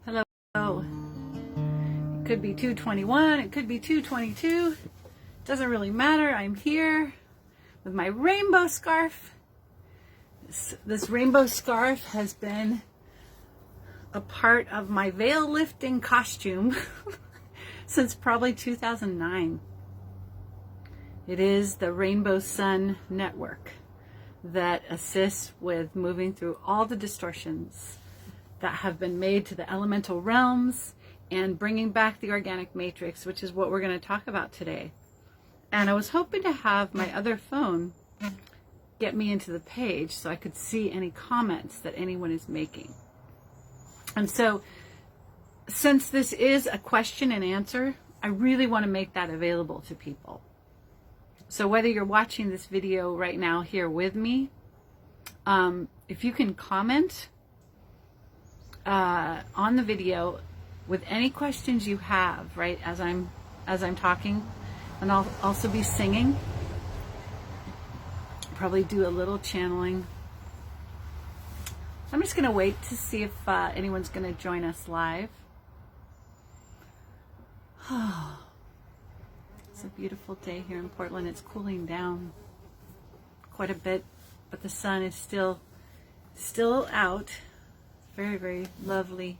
Hello. It could be 2:21, it could be 2:22. Doesn't really matter. I'm here with my rainbow scarf. This rainbow scarf has been a part of my veil lifting costume since probably 2009. It is the Rainbow Sun Network that assists with moving through all the distortions that have been made to the elemental realms and bringing back the organic matrix, which is what we're going to talk about today. And I was hoping to have my other phone get me into the page so I could see any comments that anyone is making. And so, since this is a question and answer, I really want to make that available to people. So whether you're watching this video right now here with me, if you can comment on the video with any questions you have, right, as I'm talking, and I'll also be singing, probably do a little channeling. I'm just going to wait to see if anyone's going to join us live. It's a beautiful day here in Portland. It's cooling down quite a bit, but the sun is still out. It's very, very lovely.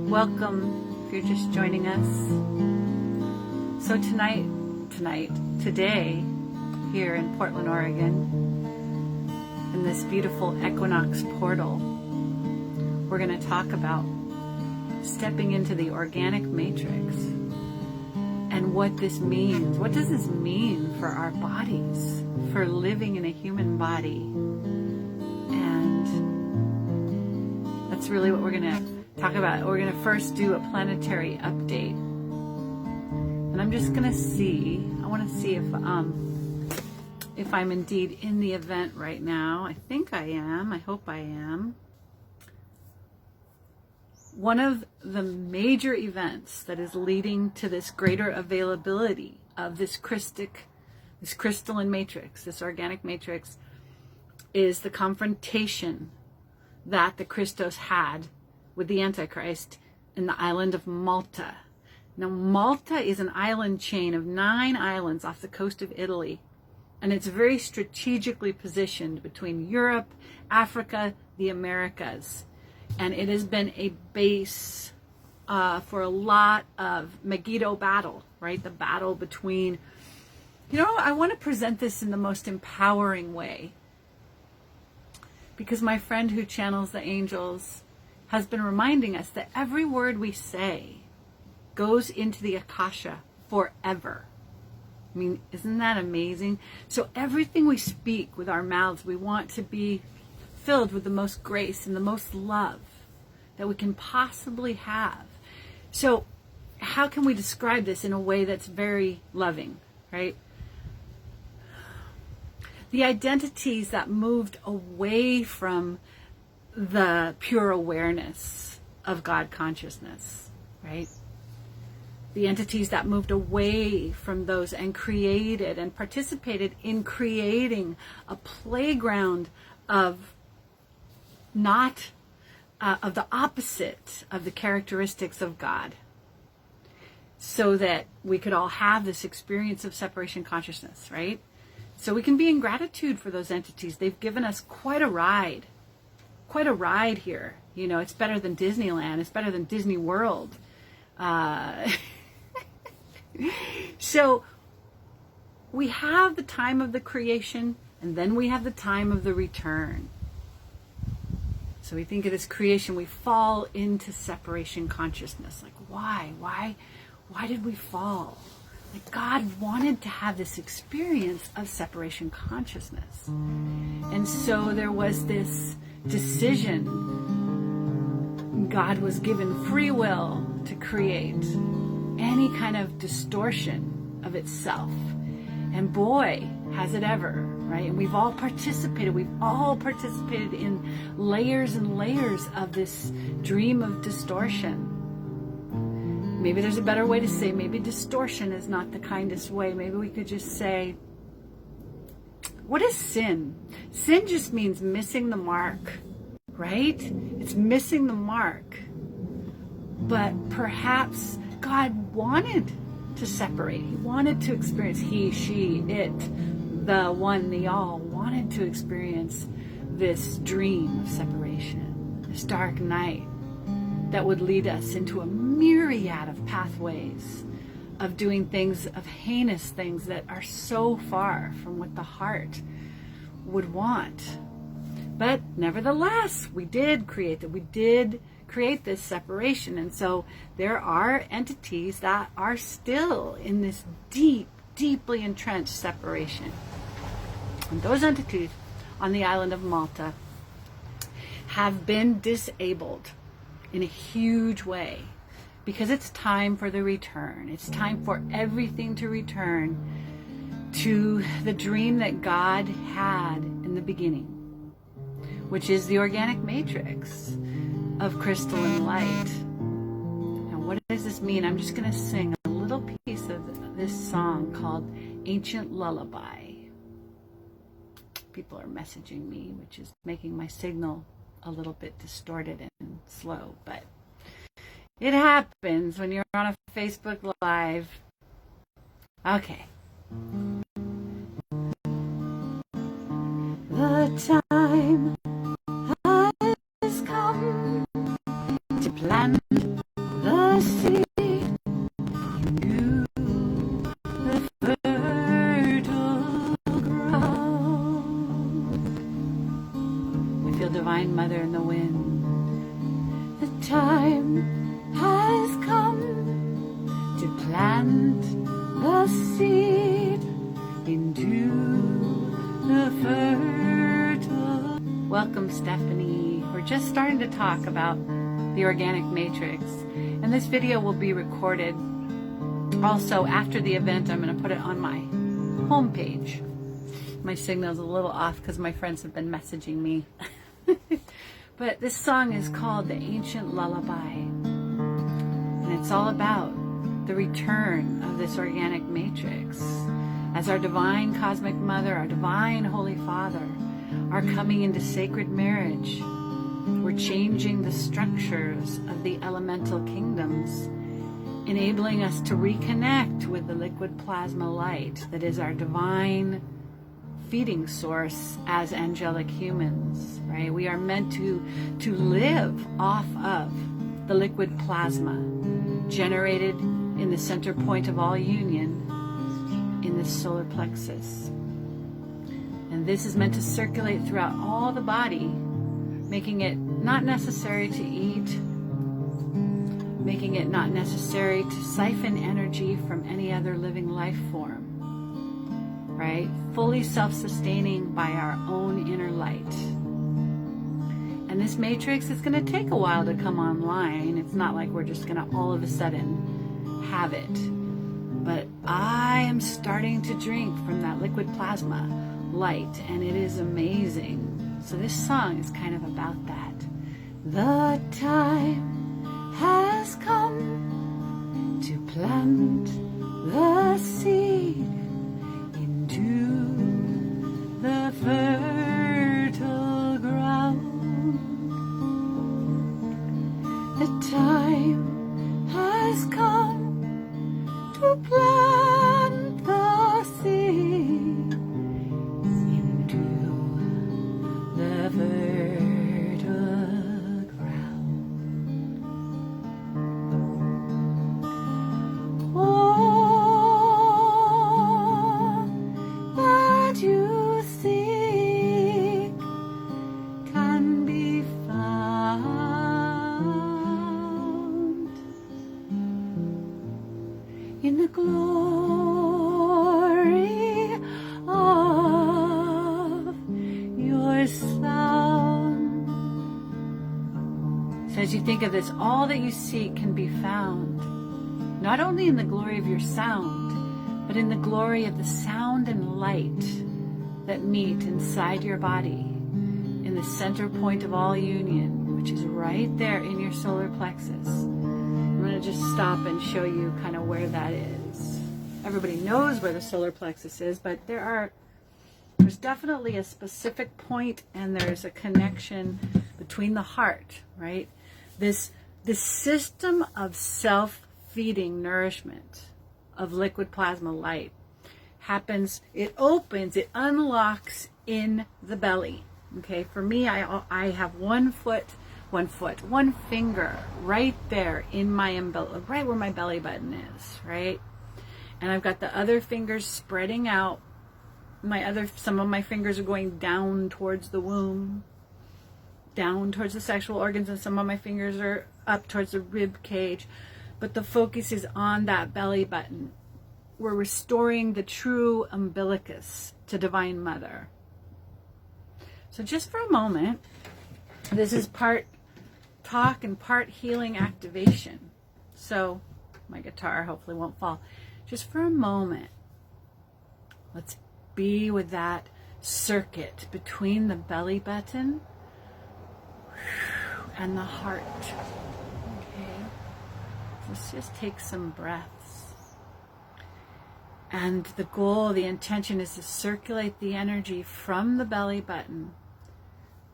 Welcome if you're just joining us. So today, here in Portland, Oregon, in this beautiful Equinox portal, we're going to talk about stepping into the organic matrix and what this means. What does this mean for our bodies, for living in a human body? And that's really what we're going to talk about. We're going to first do a planetary update, and I'm just going to see. I want to see if I'm indeed in the event right now. I think I am. I hope I am. One of the major events that is leading to this greater availability of this crystalline matrix, this organic matrix, is the confrontation that the Christos had with the Antichrist in the island of Malta. Now, Malta is an island chain of 9 islands off the coast of Italy, and it's very strategically positioned between Europe, Africa, the Americas, and it has been a base for a lot of Megiddo battle, right? The battle between, I want to present this in the most empowering way, because my friend who channels the angels has been reminding us that every word we say goes into the Akasha forever. I mean, isn't that amazing? So everything we speak with our mouths, we want to be filled with the most grace and the most love that we can possibly have. So how can we describe this in a way that's very loving, right? The identities that moved away from the pure awareness of God consciousness, right? The entities that moved away from those and created and participated in creating a playground of of the opposite of the characteristics of God, so that we could all have this experience of separation consciousness, right? So we can be in gratitude for those entities. They've given us quite a ride here. It's better than Disneyland. It's better than Disney World. So we have the time of the creation, and then we have the time of the return. So we think of this creation, we fall into separation consciousness. Like, why? Why did we fall? Like, God wanted to have this experience of separation consciousness. And so there was this decision. God was given free will to create. any kind of distortion of itself. And boy, has it ever, right? And we've all participated in layers and layers of this dream of distortion. Maybe there's a better way to say, maybe distortion is not the kindest way. Maybe we could just say, what is sin? Sin just means missing the mark, right? It's missing the mark. But perhaps God wanted to separate. He wanted to experience, he, she, it, the one, the all, wanted to experience this dream of separation, this dark night that would lead us into a myriad of pathways of doing things, of heinous things that are so far from what the heart would want. But nevertheless, we did create this separation. And so there are entities that are still in this deeply entrenched separation. And those entities on the island of Malta have been disabled in a huge way, because it's time for the return. It's time for everything to return to the dream that God had in the beginning, which is the organic matrix of crystalline light. Now, what does this mean? I'm just going to sing a little piece of this song called Ancient Lullaby. People are messaging me, which is making my signal a little bit distorted and slow, but it happens when you're on a Facebook Live. Okay. The time has come to plant the seed into the fertile ground. We feel Divine Mother in the wind. The time has come to plant the seed into the fertile. Welcome, Stephanie. We're just starting to talk about the organic matrix, and this video will be recorded also after the event. I'm going to put it on my homepage. My signal's a little off because my friends have been messaging me. But this song is called The Ancient Lullaby. And it's all about the return of this organic matrix. As our divine cosmic mother, our divine holy father are coming into sacred marriage. We're changing the structures of the elemental kingdoms, enabling us to reconnect with the liquid plasma light that is our divine feeding source as angelic humans, right? We are meant to live off of the liquid plasma generated in the center point of all union in the solar plexus. And this is meant to circulate throughout all the body, making it not necessary to eat, making it not necessary to siphon energy from any other living life form, right? Fully self-sustaining by our own inner light. And this matrix is going to take a while to come online. It's not like we're just going to all of a sudden have it. But I am starting to drink from that liquid plasma light, and it is amazing. So this song is kind of about that. The time has come to plant the seed into the fertile ground. The time has come to plant the seed into the fertile ground. All that you seek can be found in the glory of your sound. So as you think of this, all that you seek can be found not only in the glory of your sound, but in the glory of the sound and light that meet inside your body, in the center point of all union, which is right there in your solar plexus. I'm going to just stop and show you kind of where that is. Everybody knows where the solar plexus is, but there's definitely a specific point, and there's a connection between the heart, right? This system of self-feeding nourishment of liquid plasma light happens, it opens, it unlocks in the belly. Okay, for me, I have one finger right there in my umbilical, right where my belly button is, right? And I've got the other fingers spreading out. Some of my fingers are going down towards the womb, down towards the sexual organs, and some of my fingers are up towards the rib cage. But the focus is on that belly button. We're restoring the true umbilicus to Divine Mother. So just for a moment, this is part talk and part healing activation. So my guitar hopefully won't fall. Just for a moment, let's be with that circuit between the belly button and the heart. Okay, let's just take some breaths. And the goal, the intention is to circulate the energy from the belly button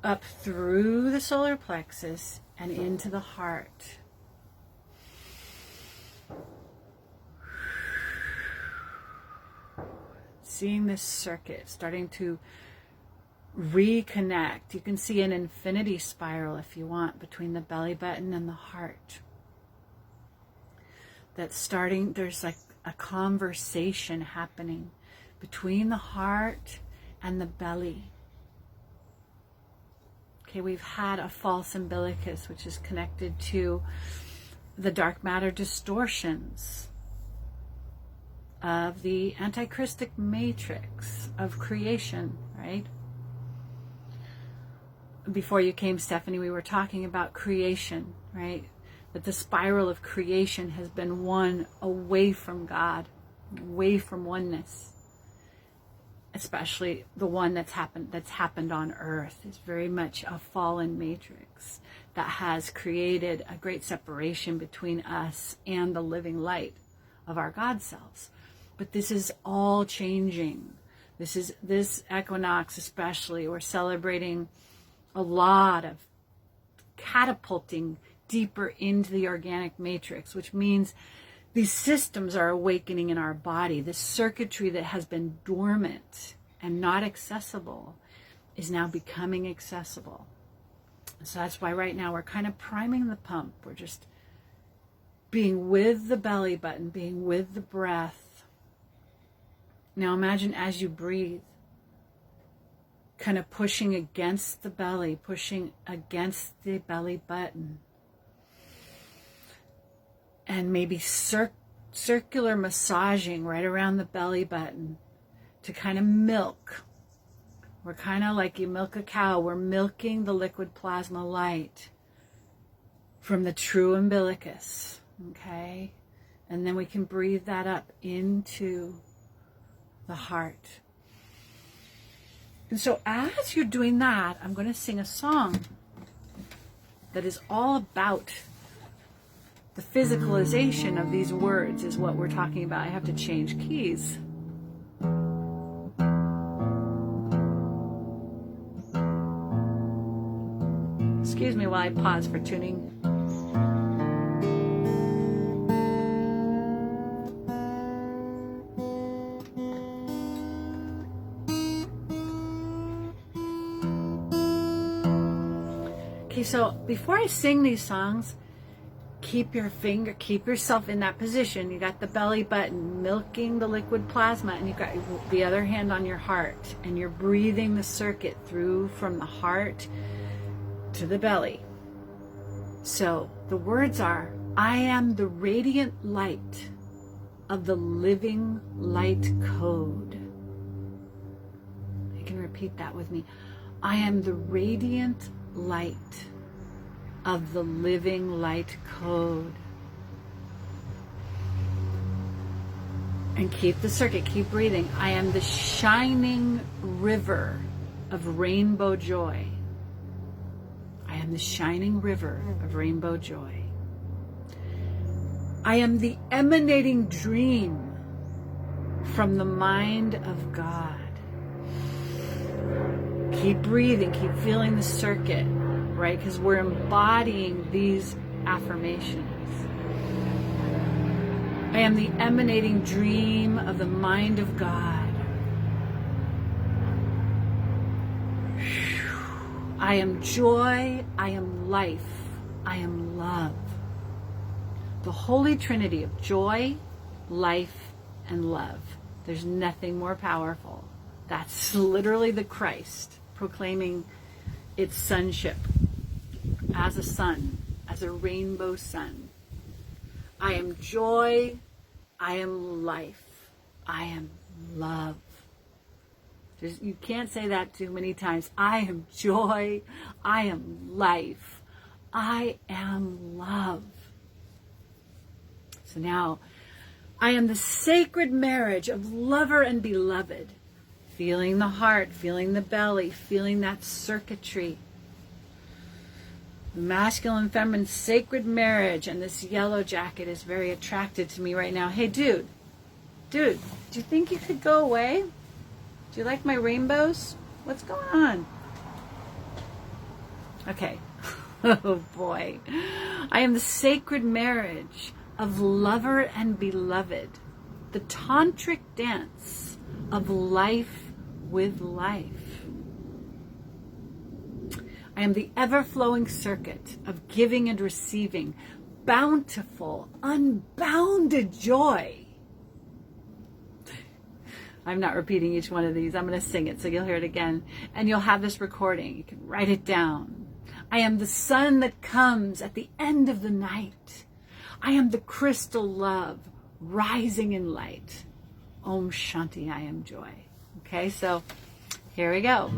up through the solar plexus and into the heart. Seeing this circuit starting to reconnect. You can see an infinity spiral, if you want, between the belly button and the heart. That's starting, there's like a conversation happening between the heart and the belly. Okay, we've had a false umbilicus, which is connected to the dark matter distortions of the antichristic matrix of creation, right? Before you came, Stephanie, we were talking about creation, right? That the spiral of creation has been one away from God, away from oneness. Especially the one that's happened on earth. It's very much a fallen matrix that has created a great separation between us and the living light of our God selves. But this is all changing. This equinox especially, we're celebrating a lot of catapulting deeper into the organic matrix, which means these systems are awakening in our body. This circuitry that has been dormant and not accessible is now becoming accessible. So that's why right now we're kind of priming the pump. We're just being with the belly button, being with the breath. Now imagine as you breathe, kind of pushing against the belly, pushing against the belly button. And maybe circular massaging right around the belly button to kind of milk. We're kind of like you milk a cow. We're milking the liquid plasma light from the true umbilicus. Okay? And then we can breathe that up into the heart. And so as you're doing that, I'm going to sing a song that is all about the physicalization of these words is what we're talking about. I have to change keys. Excuse me while I pause for tuning. Okay, so before I sing these songs, keep yourself in that position. You got the belly button milking the liquid plasma, and you got the other hand on your heart, and you're breathing the circuit through from the heart to the belly. So the words are, I am the radiant light of the living light code. You can repeat that with me. I am the radiant light of the living light code. And keep the circuit, keep breathing. I am the shining river of rainbow joy. I am the shining river of rainbow joy. I am the emanating dream from the mind of God. Keep breathing, keep feeling the circuit, right? Because we're embodying these affirmations. I am the emanating dream of the mind of God. I am joy, I am life, I am love. The Holy Trinity of joy, life, and love. There's nothing more powerful. That's literally the Christ proclaiming its sonship as a sun, as a rainbow sun. I am joy, I am life, I am love. You can't say that too many times. I am joy, I am life, I am love. So now, I am the sacred marriage of lover and beloved. Feeling the heart, feeling the belly, feeling that circuitry. The masculine and feminine sacred marriage, and this yellow jacket is very attracted to me right now. Hey, dude, do you think you could go away? Do you like my rainbows? What's going on? Okay. Oh boy. I am the sacred marriage of lover and beloved. The tantric dance of life with life. I am the ever-flowing circuit of giving and receiving, bountiful, unbounded joy. I'm not repeating each one of these. I'm going to sing it so you'll hear it again. And you'll have this recording. You can write it down. I am the sun that comes at the end of the night. I am the crystal love rising in light. Om Shanti, I am joy. Okay, so here we go.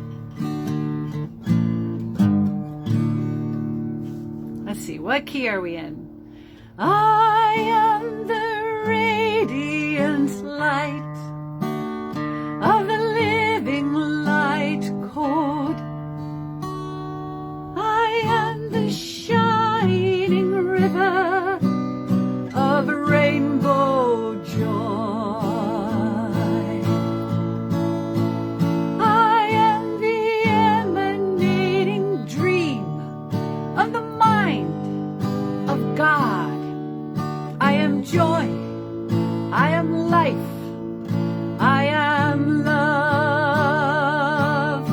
Let's see, what key are we in? I am the radiant light of the living light code. I am the shining river of rainbow joy. I am the emanating dream of the mind of God. I am joy. I am life. I am love.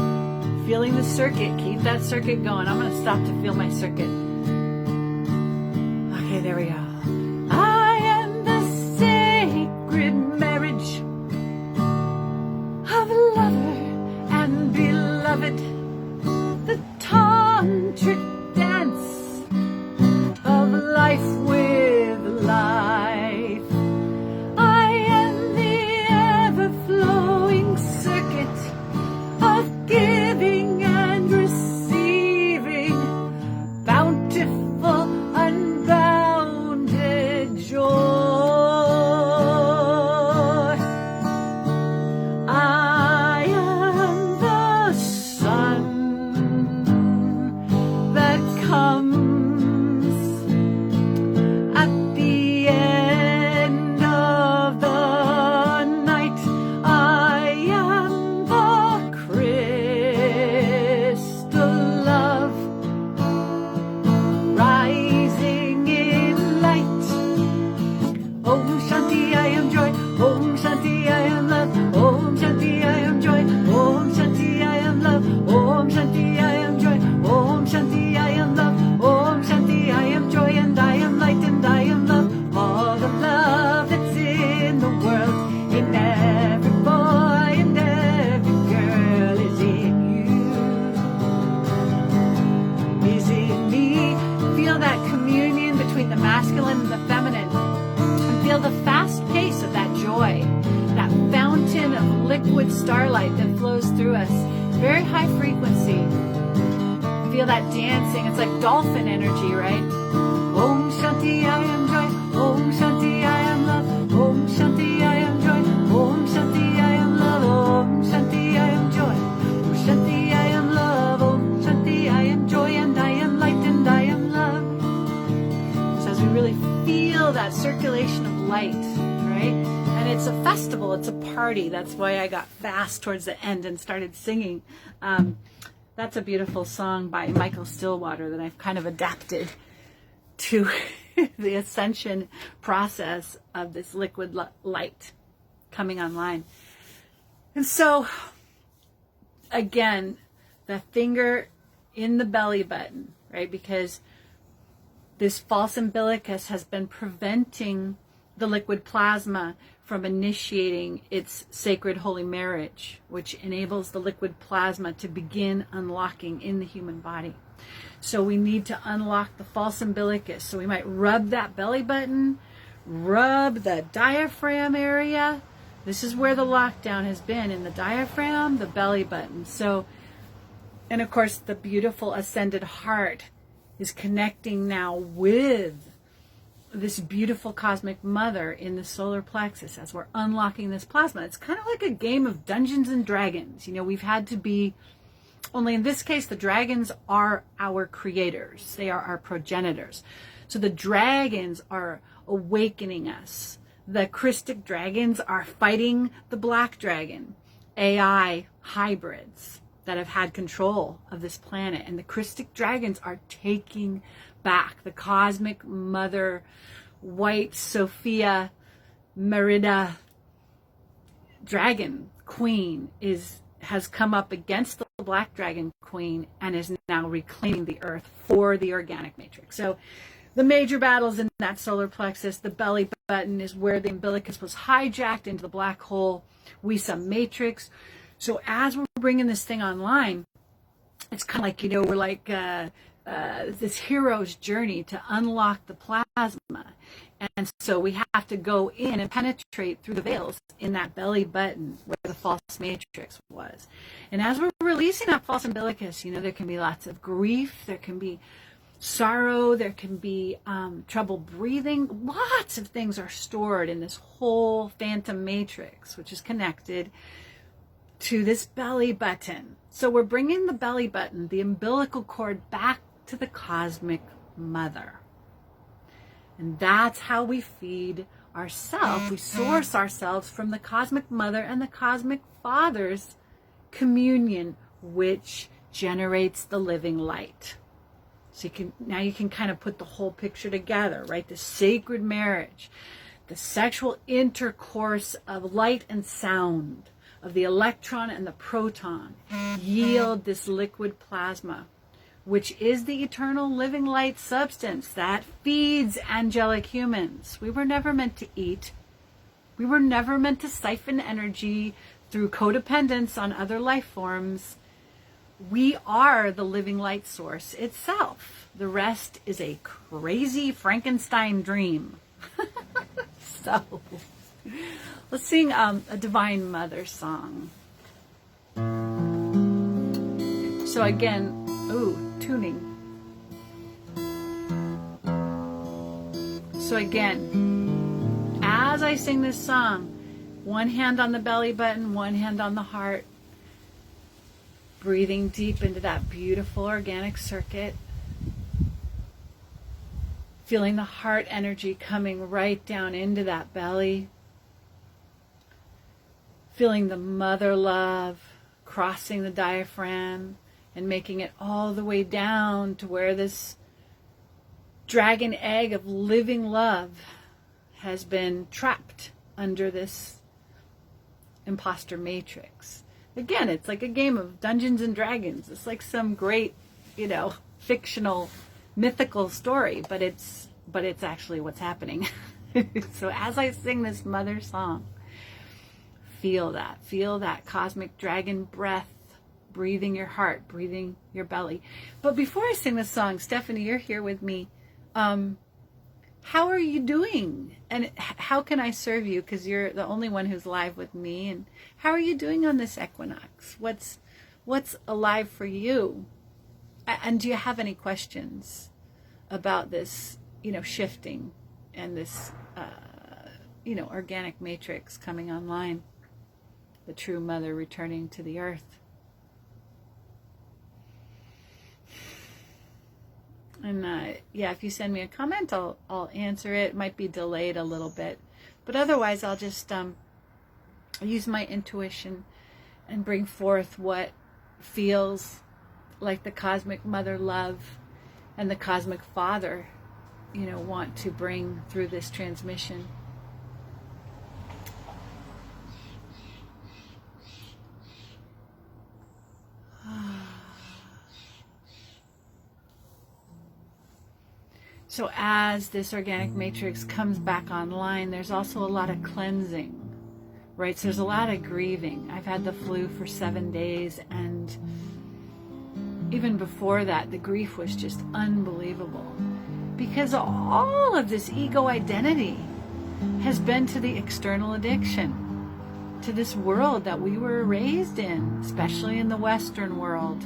Feeling the circuit. Keep that circuit going. I'm going to stop to feel my circuit. Okay, there we go. I am the sacred marriage of lover and beloved. The tantric dance of life with life. I am the ever-flowing circuit of giving and receiving, bountiful, unbounded joy. I am the sun that comes at the end of the night. I am the crystal love rising in light. Om Shanti, I am joy. Om Shanti, I am love. Om Shanti, I am joy. Om Shanti, I am love. Om Shanti, I am joy. Om Shanti, I am love. Om Shanti, I am joy, and I am light, and I am love. All the love that's in the world, in every boy and every girl is in you, is in me. Feel that communion between the masculine and the feminine. And feel the fast pace of that joy, that fountain of liquid starlight that flows through us. Very high frequency. Feel that dancing. It's like dolphin energy, right? Om Shanti, I am joy. Om Shanti, I am love. Om Shanti, I am joy. And it's a festival, it's a party. That's why I got fast towards the end and started singing. That's a beautiful song by Michael Stillwater that I've kind of adapted to the ascension process of this liquid light coming online. And so, again, the finger in the belly button, right? Because this false umbilicus has been preventing the liquid plasma from initiating its sacred holy marriage, which enables the liquid plasma to begin unlocking in the human body. So we need to unlock the false umbilicus. So we might rub that belly button, rub the diaphragm area. This is where the lockdown has been, in the diaphragm, the belly button. So, and of course, the beautiful ascended heart is connecting now with this beautiful cosmic mother in the solar plexus as we're unlocking this plasma. It's kind of like a game of Dungeons and Dragons. You know, we've had to be, only in this case, the dragons are our creators. They are our progenitors. So the dragons are awakening us. The Christic dragons are fighting the black dragon, AI hybrids that have had control of this planet. And the Christic dragons are taking back the cosmic mother, white Sophia Merida dragon queen has come up against the black dragon queen and is now reclaiming the earth for the organic matrix. So the major battles in that solar plexus, the belly button is where the umbilicus was hijacked into the black hole, Wisa matrix. So as we're bringing this thing online, it's kind of like, you know, we're like this hero's journey to unlock the plasma. And so we have to go in and penetrate through the veils in that belly button where the false matrix was. And as we're releasing that false umbilicus, you know, there can be lots of grief, there can be sorrow, there can be trouble breathing. Lots of things are stored in this whole phantom matrix, which is connected to this belly button. So we're bringing the belly button, the umbilical cord, back to the cosmic mother. And that's how we feed ourselves. We source ourselves from the cosmic mother and the cosmic father's communion, which generates the living light. So now you can kind of put the whole picture together, right? The sacred marriage, the sexual intercourse of light and sound, of the electron and the proton, yield this liquid plasma, which is the eternal living light substance that feeds angelic humans. We were never meant to eat. We were never meant to siphon energy through codependence on other life forms. We are the living light source itself. The rest is a crazy Frankenstein dream. So, let's sing a Divine Mother song. So again, tuning. So again, as I sing this song, one hand on the belly button, one hand on the heart, breathing deep into that beautiful organic circuit, feeling the heart energy coming right down into that belly, feeling the mother love crossing the diaphragm and making it all the way down to where this dragon egg of living love has been trapped under this imposter matrix. Again, it's like a game of Dungeons and Dragons. It's like some great, you know, fictional, mythical story, but it's actually what's happening. So as I sing this mother song, feel that cosmic dragon breath, breathing your heart, breathing your belly. But before I sing this song, Stephanie, you're here with me. How are you doing? And how can I serve you? Because you're the only one who's live with me. And how are you doing on this equinox? What's alive for you? And do you have any questions about this, you know, shifting and this, you know, organic matrix coming online? The true mother returning to the earth. And yeah, if you send me a comment, I'll answer it. It might be delayed a little bit But otherwise, I'll just use my intuition and bring forth what feels like the cosmic mother love and the cosmic father, want to bring through this transmission. So as this organic matrix comes back online, there's also a lot of cleansing, right? So there's a lot of grieving. I've had the flu for 7 days, and even before that, the grief was just unbelievable, because all of this ego identity has been to the external addiction, to this world that we were raised in, especially in the Western world.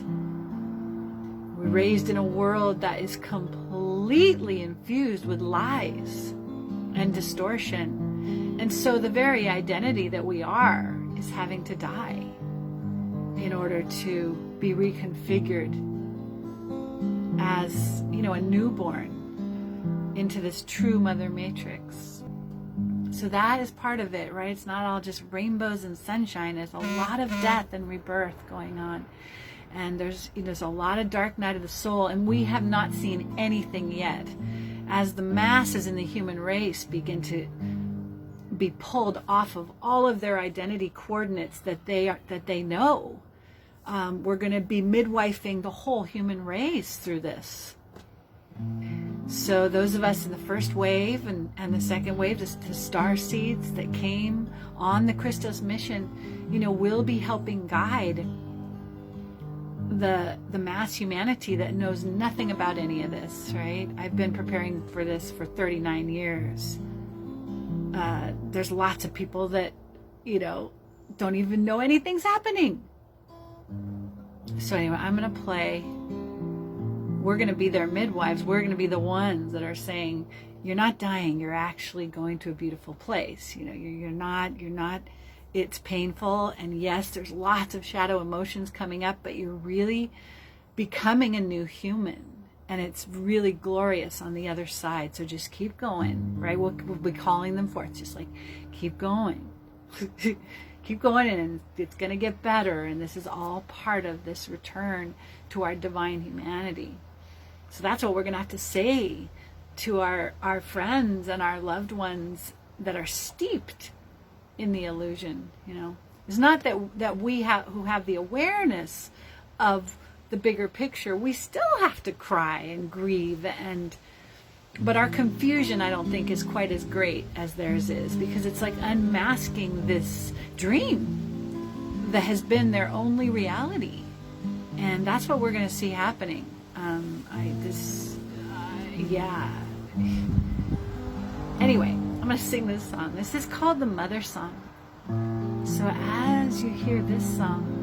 We're raised in a world that is completely infused with lies and distortion. And so the very identity that we are is having to die in order to be reconfigured as, a newborn into this true mother matrix. So that is part of it, right? It's not all just rainbows and sunshine. There's a lot of death and rebirth going on. And there's a lot of dark night of the soul, and we have not seen anything yet. As the masses in the human race begin to be pulled off of all of their identity coordinates that they know, we're going to be midwifing the whole human race through this. So those of us in the first wave and the second wave, the star seeds that came on the Christos mission, will be helping guide the mass humanity that knows nothing about any of this, right? I've been preparing for this for 39 years. There's lots of people that, don't even know anything's happening. So anyway, I'm going to play. We're going to be their midwives. We're going to be the ones that are saying, you're not dying. You're actually going to a beautiful place. You're not, it's painful. And yes, there's lots of shadow emotions coming up, but you're really becoming a new human. And it's really glorious on the other side. So just keep going, right? We'll be calling them forth. Just like, keep going. Keep going, and it's going to get better. And this is all part of this return to our divine humanity. So that's what we're going to have to say to our friends and our loved ones that are steeped in the illusion. It's not that we who have the awareness of the bigger picture, we still have to cry and grieve, but our confusion, I don't think, is quite as great as theirs is, because it's like unmasking this dream that has been their only reality. And that's what we're going to see happening. Anyway, I'm going to sing this song. This is called the Mother Song. So as you hear this song,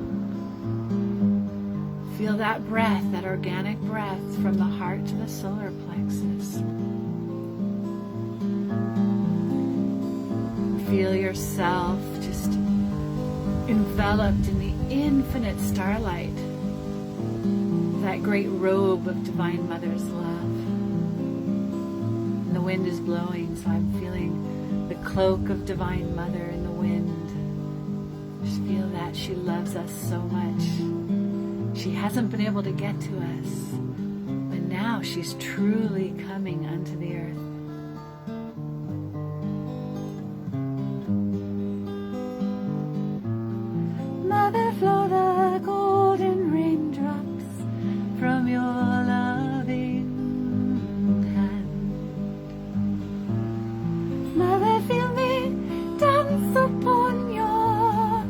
feel that breath, that organic breath from the heart to the solar plexus. Feel yourself just enveloped in the infinite starlight, that great robe of Divine Mother's love. And the wind is blowing, so I'm feeling the cloak of Divine Mother in the wind. Just feel that she loves us so much. She hasn't been able to get to us, but now she's truly coming unto the earth. Mother, flow the golden raindrops from your loving hand. Mother, feel me dance upon your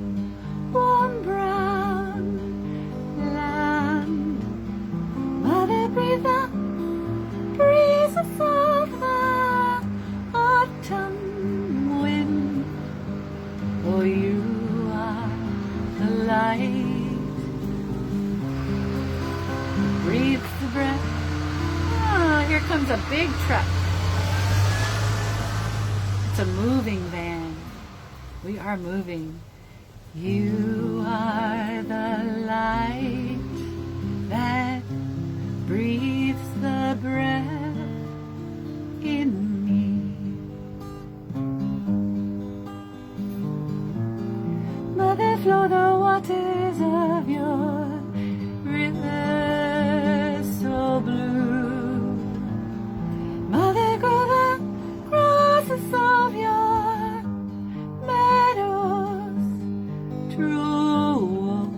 warm brown land. Mother, breathe the breezes of the autumn wind. Oh, you are the light. Breathe the breath. Ah, here comes a big truck. It's a moving van. We are moving. You are the light that breathes the breath in me. flow the waters of your river so blue. Mother, grow the grasses of your meadows true.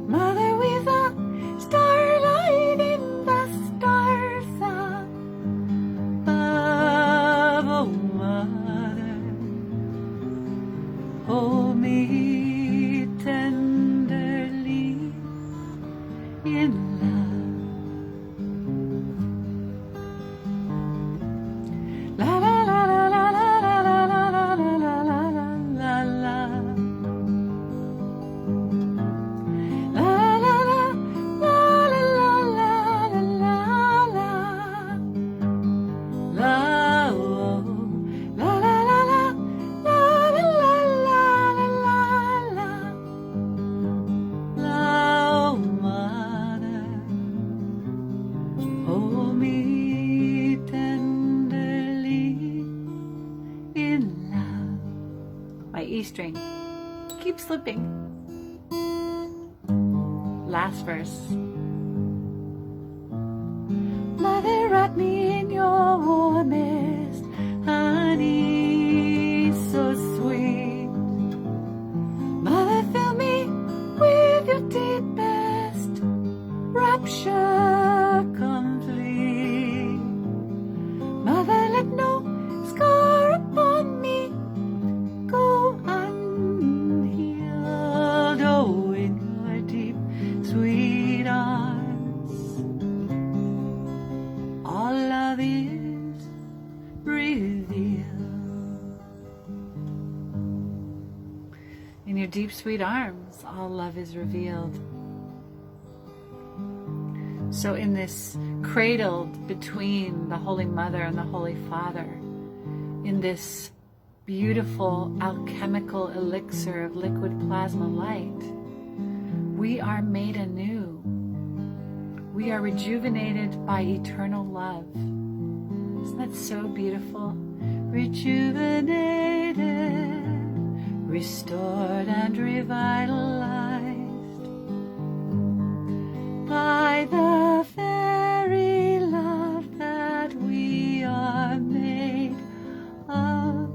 Mother, weave the starlight in the stars above. Oh, Mother, hold me tenderly in love. La la la la la la la la la la la la la la la. La la la la la la la la la. La oh, la la la la la la la la la la. La oh, Mother, hold me tenderly in love. My E string keeps slipping. Last verse. Mother, wrap me in your warmest honey so sweet. Mother, fill me with your deepest rapture complete. Mother, let no scar upon me go unhealed. Oh, in your deep, sweet arms, all love is revealed. In your deep, sweet arms, all love is revealed. So in this cradled between the Holy Mother and the Holy Father, in this beautiful alchemical elixir of liquid plasma light, we are made anew. We are rejuvenated by eternal love. Isn't that so beautiful? Rejuvenated, restored and revitalized by the very love that we are made of.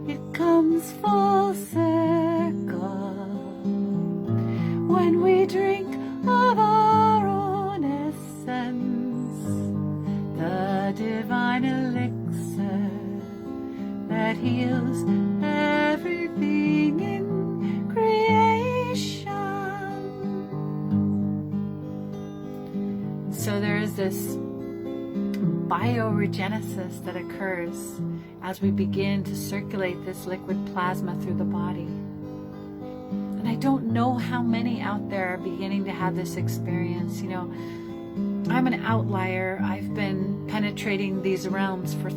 It comes full circle when we drink of our own essence, the divine elixir that heals everything in creation. So there is this bioregenesis that occurs as we begin to circulate this liquid plasma through the body. And I don't know how many out there are beginning to have this experience. You know, I'm an outlier. I've been penetrating these realms for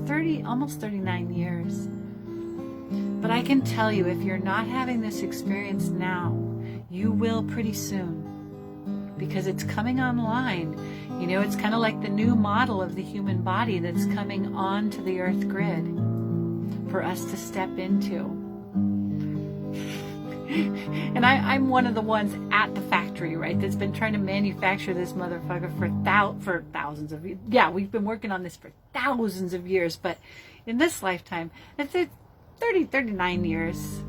almost 39 years. But I can tell you, if you're not having this experience now, you will pretty soon, because it's coming online. You know, it's kind of like the new model of the human body that's coming onto the earth grid for us to step into. And I'm one of the ones at the factory, right, that's been trying to manufacture this motherfucker for thousands of years. Yeah, we've been working on this for thousands of years, but in this lifetime, it's 39 years.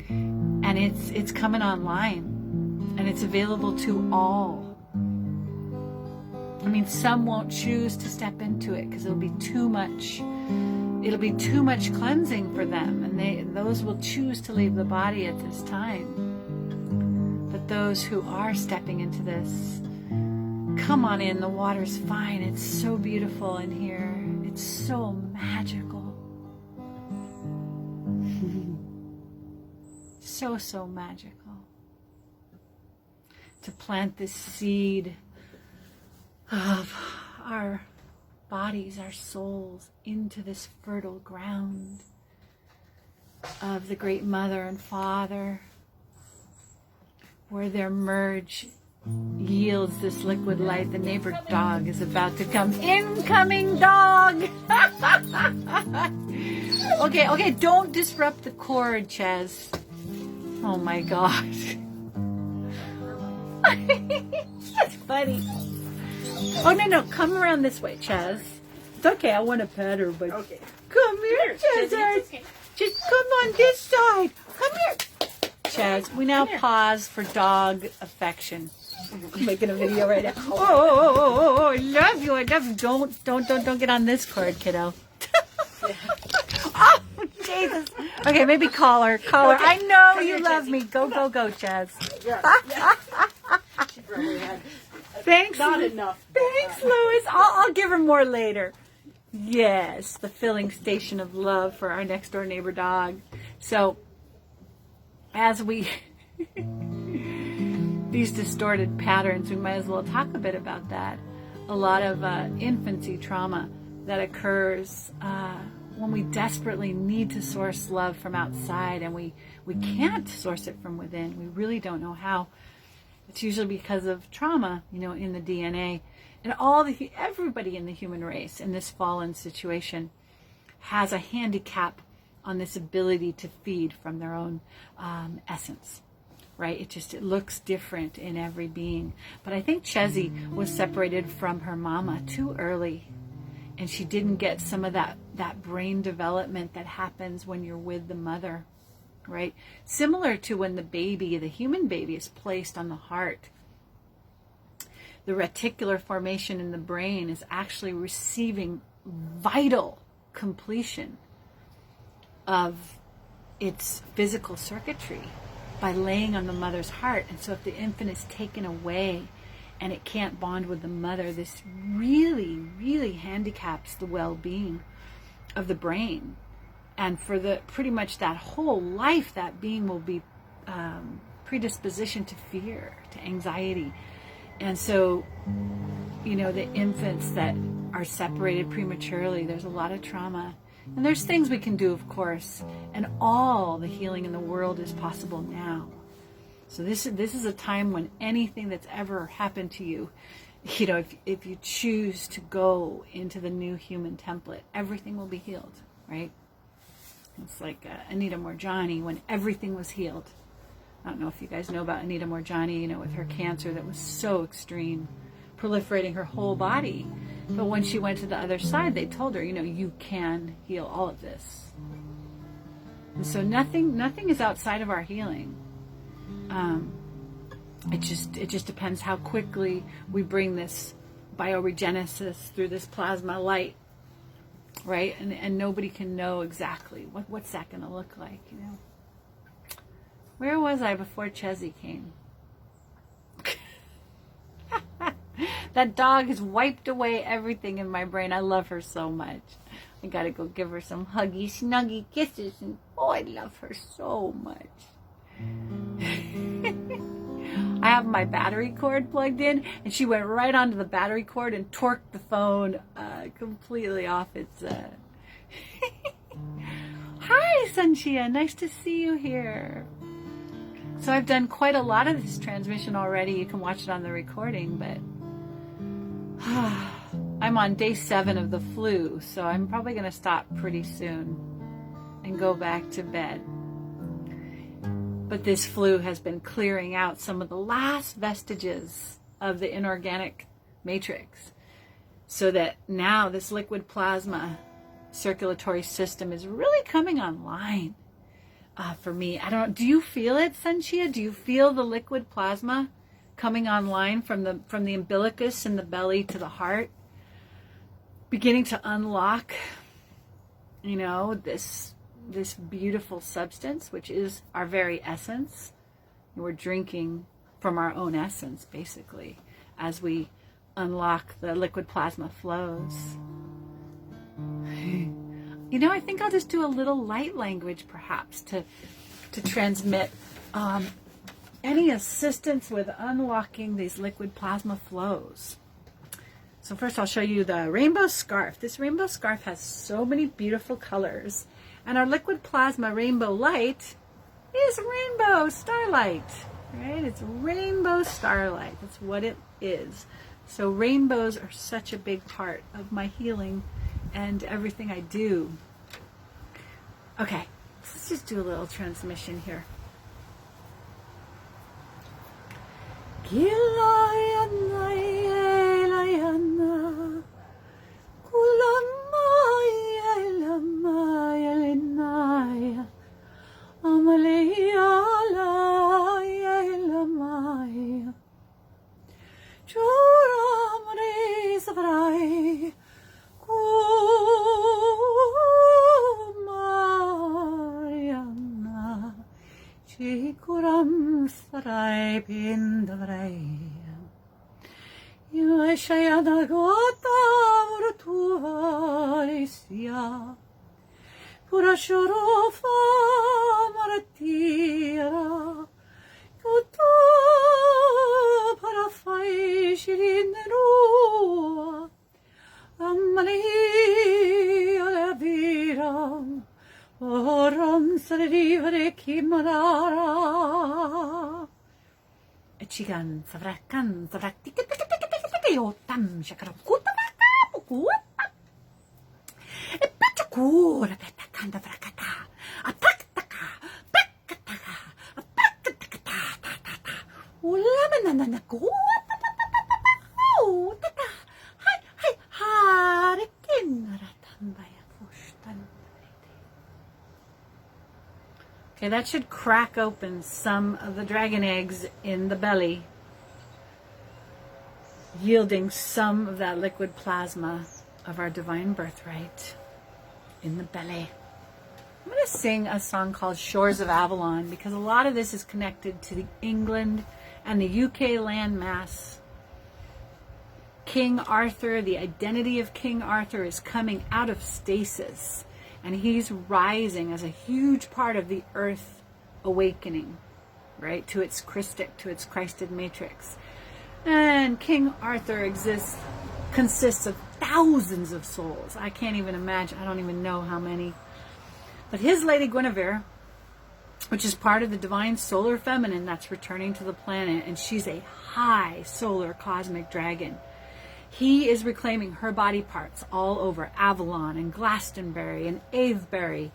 And it's coming online, and it's available to all. I mean, some won't choose to step into it because it'll be too much cleansing for them, and those will choose to leave the body at this time. But those who are stepping into this, come on in, the water's fine. It's so beautiful in here. It's so magical. So magical. To plant this seed of our bodies, our souls, into this fertile ground of the Great Mother and Father, where their merge yields this liquid light, the neighbor dog is about to come. Incoming dog! Okay, don't disrupt the cord, Ches. Oh my gosh. That's funny. Oh, no, come around this way, Ches. It's okay, I want to pet her, but... Okay. Come here, Ches. Just come on this side. Come here. Ches, we now pause for dog affection. I'm making a video right now. Oh, I love you. Don't get on this cord, kiddo. Oh, Jesus. Okay, maybe call her. Okay. I know you love me. Go, Ches. Thanks. Not enough. Thanks, Louis. I'll give her more later. Yes, the filling station of love for our next door neighbor dog. So, as we... these distorted patterns, we might as well talk a bit about that. A lot of infancy trauma that occurs when we desperately need to source love from outside and we can't source it from within. We really don't know how. It's usually because of trauma, in the DNA. And everybody in the human race in this fallen situation has a handicap on this ability to feed from their own essence. Right? It looks different in every being. But I think Chezzy was separated from her mama too early. And she didn't get some of that brain development that happens when you're with the mother. Right? Similar to when the human baby is placed on the heart. The reticular formation in the brain is actually receiving vital completion of its physical circuitry by laying on the mother's heart. And so if the infant is taken away and it can't bond with the mother, this really, really handicaps the well-being of the brain. And for pretty much that whole life, that being will be predisposition to fear, to anxiety. And so, the infants that are separated prematurely, there's a lot of trauma. And there's things we can do, of course, and all the healing in the world is possible now. So this is a time when anything that's ever happened to you, if you choose to go into the new human template, everything will be healed, right? It's like Anita Morjani when everything was healed. I don't know if you guys know about Anita Morjani, with her cancer that was so extreme, proliferating her whole body. But when she went to the other side, they told her, you can heal all of this. And so nothing is outside of our healing. It just depends how quickly we bring this bioregenesis through this plasma light, right? And nobody can know exactly what's that going to look like, Where was I before Chezzy came? That dog has wiped away everything in my brain. I love her so much. I gotta go give her some huggy, snuggy kisses. And I love her so much. I have my battery cord plugged in, and she went right onto the battery cord and torqued the phone completely off its... Hi, Sanchia. Nice to see you here. So I've done quite a lot of this transmission already. You can watch it on the recording, but... I'm on day 7 of the flu, so I'm probably going to stop pretty soon and go back to bed. But this flu has been clearing out some of the last vestiges of the inorganic matrix, so that now this liquid plasma circulatory system is really coming online for me. I don't know, do you feel it, Sanchia? Do you feel the liquid plasma coming online from the umbilicus and the belly to the heart, beginning to unlock, this beautiful substance, which is our very essence. We're drinking from our own essence, basically, as we unlock the liquid plasma flows. I think I'll just do a little light language, perhaps, to transmit any assistance with unlocking these liquid plasma flows. So first I'll show you the rainbow scarf. This rainbow scarf has so many beautiful colors. And our liquid plasma rainbow light is rainbow starlight. right? It's rainbow starlight. That's what it is. So rainbows are such a big part of my healing and everything I do. Okay, let's just do a little transmission here. Chigan savrakan savraktikam shakarakuta epachakura petakanda vrakata apaktaka pakataka apakataka ulamanana kuata tata hai hai harikinratambaya fushtan. Okay, that should crack open some of the dragon eggs in the belly, yielding some of that liquid plasma of our divine birthright in the belly. I'm going to sing a song called Shores of Avalon because a lot of this is connected to the England and the UK landmass. King Arthur, the identity of King Arthur is coming out of stasis. And he's rising as a huge part of the earth awakening, right, to its Christic, to its Christed matrix. And King Arthur consists of thousands of souls. I can't even imagine. I don't even know how many. But his Lady Guinevere, which is part of the divine solar feminine that's returning to the planet, and she's a high solar cosmic dragon. He is reclaiming her body parts all over Avalon and Glastonbury and Avebury.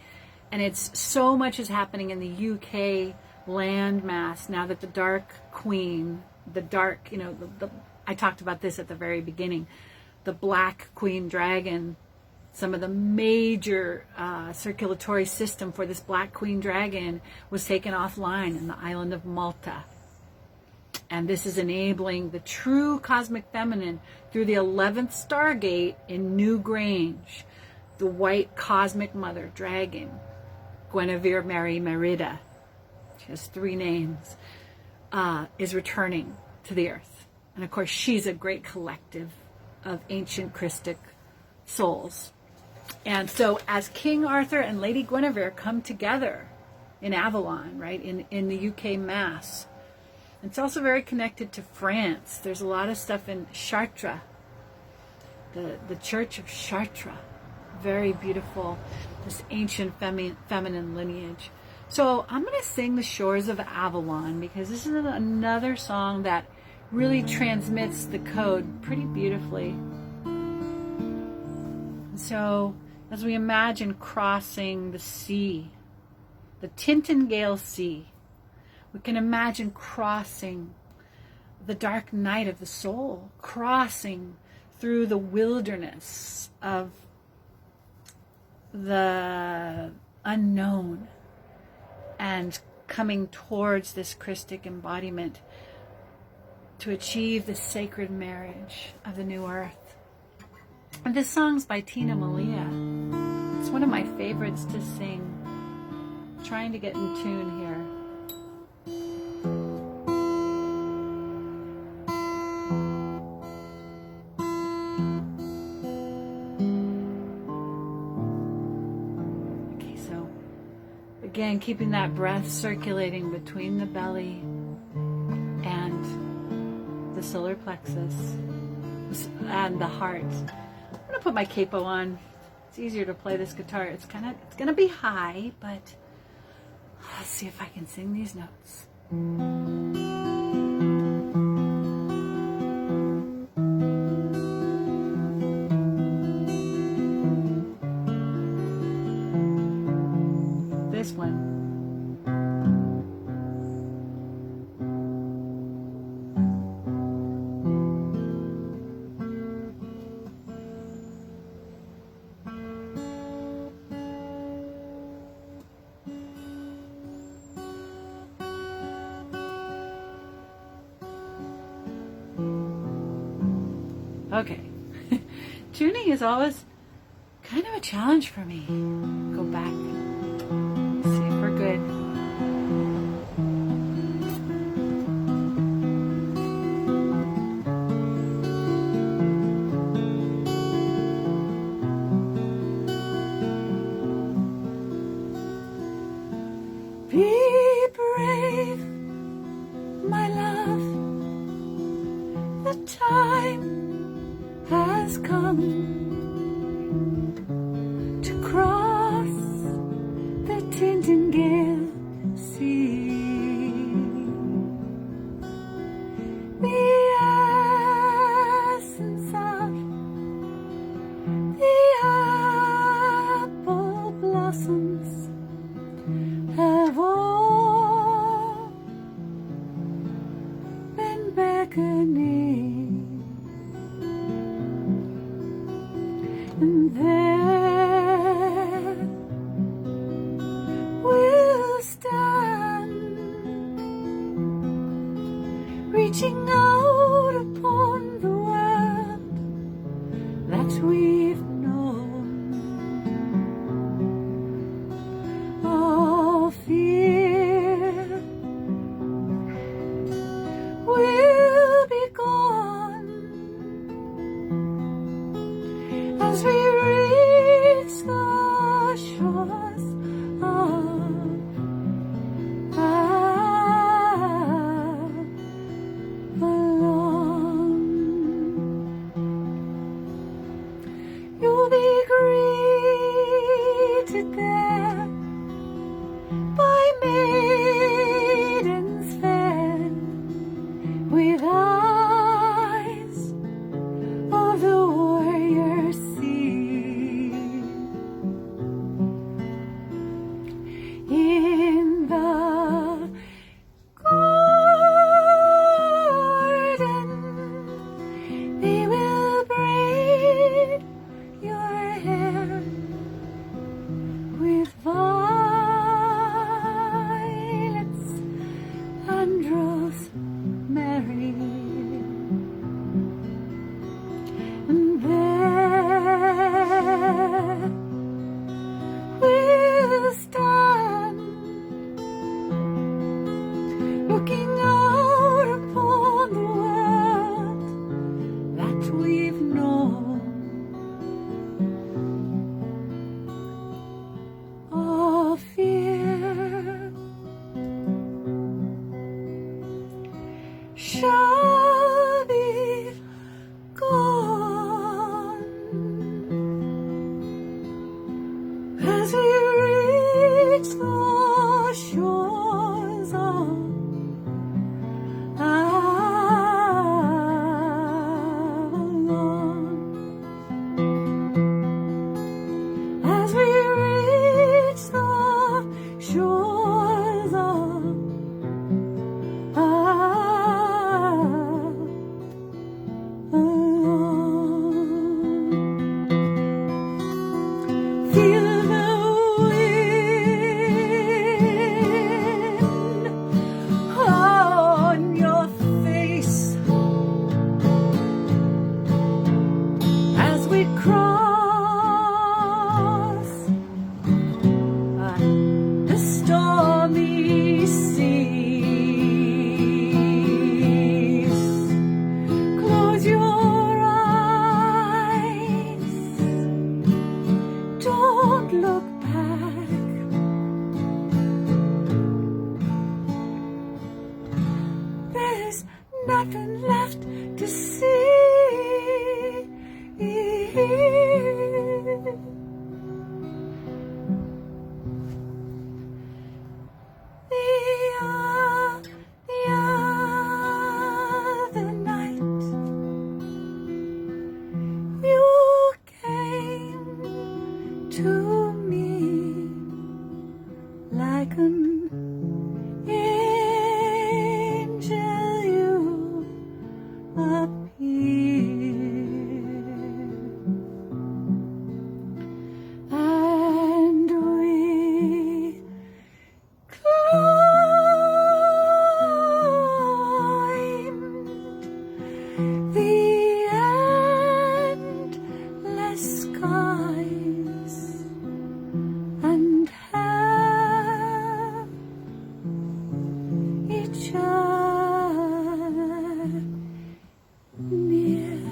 And it's so much is happening in the UK landmass now that the Dark Queen, I talked about this at the very beginning, the Black Queen Dragon, some of the major circulatory system for this Black Queen Dragon was taken offline in the island of Malta. And this is enabling the true cosmic feminine through the 11th Stargate in New Grange. The white cosmic mother dragon, Guinevere Mary Merida, she has 3 names, is returning to the earth. And of course, she's a great collective of ancient Christic souls. And so as King Arthur and Lady Guinevere come together in Avalon, right, in the UK Mass, it's also very connected to France. There's a lot of stuff in Chartres, the Church of Chartres. Very beautiful, this ancient feminine lineage. So I'm going to sing The Shores of Avalon because this is another song that really transmits the code pretty beautifully. So as we imagine crossing the sea, the Tintagel Sea, we can imagine crossing the dark night of the soul, crossing through the wilderness of the unknown and coming towards this Christic embodiment to achieve the sacred marriage of the new earth. And this song's by Tina Malia. It's one of my favorites to sing. I'm trying to get in tune here. Again, keeping that breath circulating between the belly and the solar plexus and the heart. I'm gonna put my capo on. It's easier to play this guitar. It's gonna be high, but let's see if I can sing these notes. this one. Okay, tuning is always kind of a challenge for me. Go back, see if we're good. Be brave, my love, the time has come to cross the Tintingale Sea. The essence of the apple blossoms have all been beckoning. And there we'll stand, reaching out upon the world that we've known. All fear will be gone as we reach the shores of Avalon. You'll be greeted there by maidens fair with eyes of the warrior sea. In the garden they will braid your hair with violets and rosemary. And there we'll stand, looking out upon the world that we've known. All fear shall be gone as we reach the shores of Avalon. As we reach the shores of Avalon. Feel the wind on your face as we cross the stormy seas. Close your eyes, don't look back. There's nothing left to see. The other night you came to me like an angel you appear, and we climbed the endless skies and held each other near.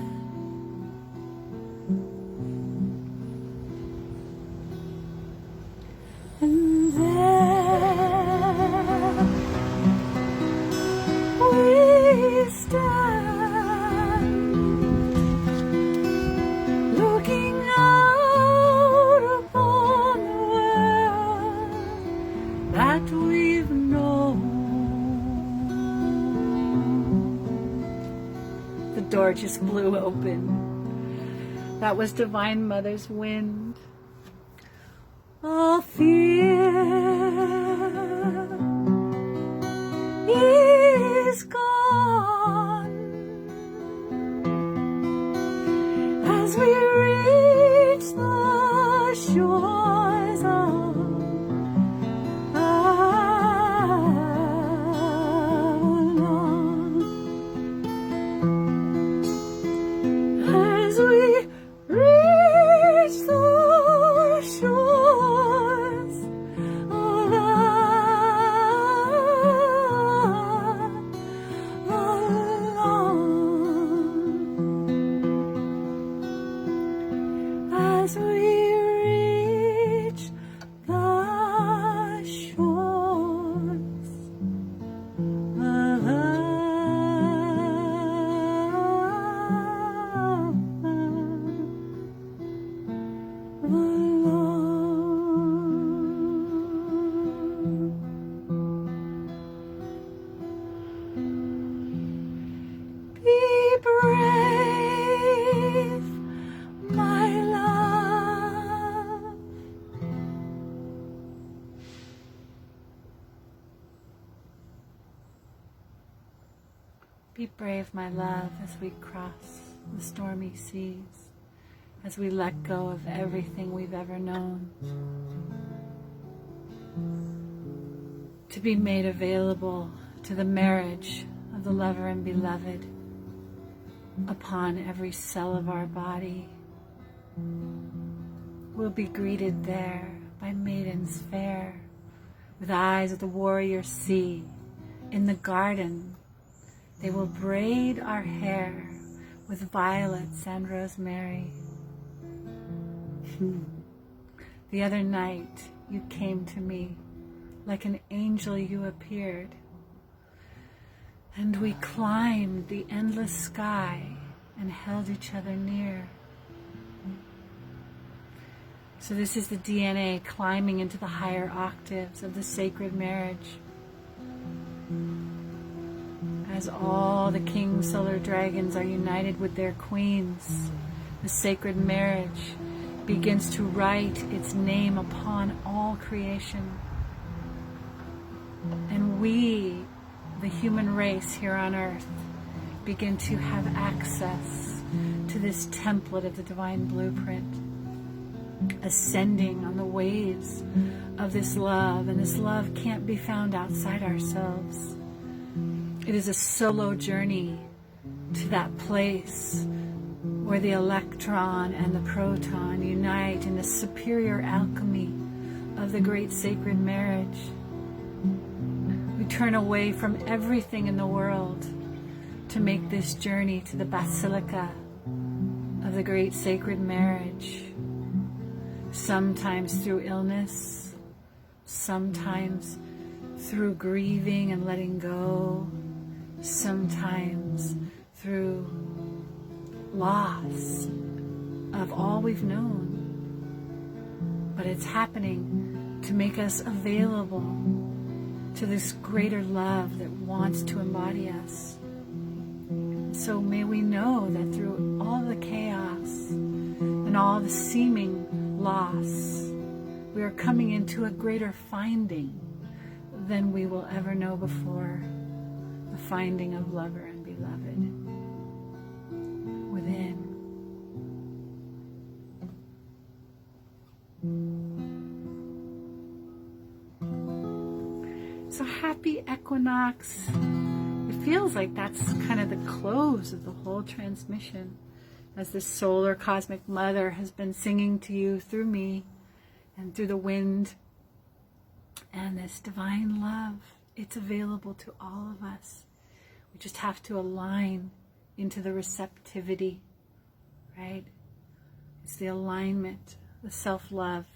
And there we stand, looking out upon the world that we've known. The door just blew open. That was Divine Mother's wind. All fear is gone as we reach the shores of Avalon. As we reach the shores of Avalon. As we reach the shores of Be brave, my love. Be brave, my love, as we cross the stormy seas, as we let go of everything we've ever known, to be made available to the marriage of the lover and beloved upon every cell of our body. We'll be greeted there by maidens fair, with eyes of the warrior sea. In the garden, they will braid our hair with violets and rosemary. The other night you came to me, like an angel you appeared, and we climbed the endless sky and held each other near. So this is the DNA climbing into the higher octaves of the sacred marriage. As all the king solar dragons are united with their queens, the sacred marriage begins to write its name upon all creation. And we, the human race here on earth, begin to have access to this template of the divine blueprint, ascending on the waves of this love. And this love can't be found outside ourselves. It is a solo journey to that place where the electron and the proton unite in the superior alchemy of the great sacred marriage. We turn away from everything in the world to make this journey to the basilica of the great sacred marriage. Sometimes through illness, sometimes through grieving and letting go, sometimes through loss of all we've known. But it's happening to make us available to this greater love that wants to embody us. So may we know that through all the chaos and all the seeming loss, we are coming into a greater finding than we will ever know before the finding of lover and beloved within. So happy equinox. It feels like that's kind of the close of the whole transmission, as this solar cosmic mother has been singing to you through me and through the wind. And this divine love, it's available to all of us. We just have to align into the receptivity, right? It's the alignment, the self-love,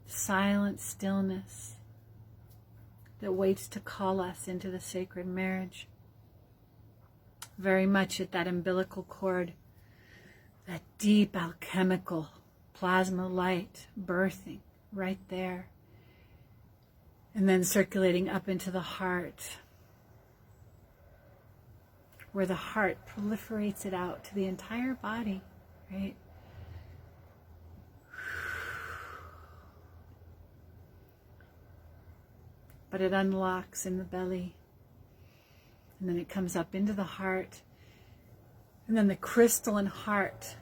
silent stillness that waits to call us into the sacred marriage. Very much at that umbilical cord, that deep alchemical plasma light birthing right there, and then circulating up into the heart, where the heart proliferates it out to the entire body, right? But it unlocks in the belly, and then it comes up into the heart, and then the crystalline heart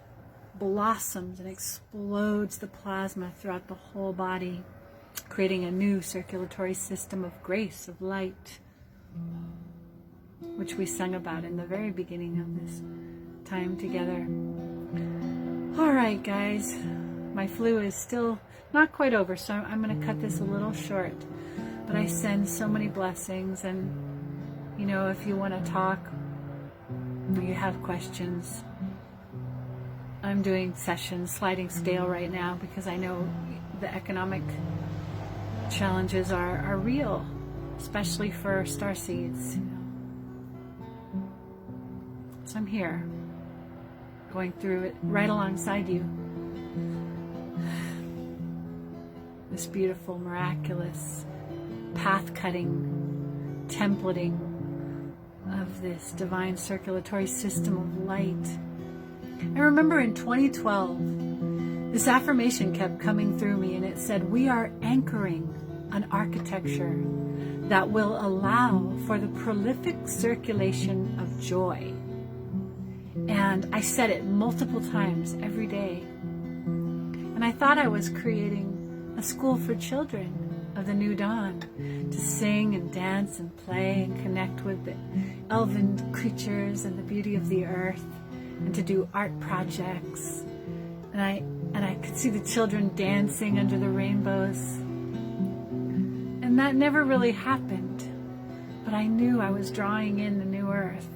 blossoms and explodes the plasma throughout the whole body, creating a new circulatory system of grace, of light, which we sung about in the very beginning of this time together. All right, guys, my flu is still not quite over, so I'm going to cut this a little short. But I send so many blessings, and you know, if you want to talk or you have questions, I'm doing sessions, sliding scale right now, because I know the economic challenges are real, especially for starseeds. You know. So I'm here, going through it right alongside you. This beautiful, miraculous path-cutting, templating of this divine circulatory system of light. I remember in 2012, this affirmation kept coming through me, and it said, we are anchoring an architecture that will allow for the prolific circulation of joy. And I said it multiple times every day. And I thought I was creating a school for children of the new dawn, to sing and dance and play and connect with the elven creatures and the beauty of the earth, and to do art projects. And I could see the children dancing under the rainbows. And that never really happened, but I knew I was drawing in the new earth.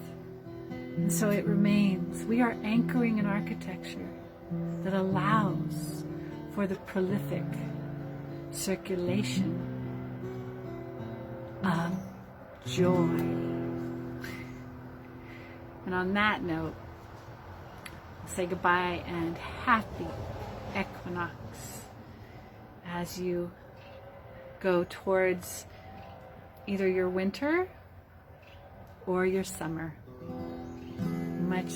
And so it remains. We are anchoring an architecture that allows for the prolific circulation of joy. And on that note, I'll say goodbye and happy equinox as you go towards either your winter or your summer. Much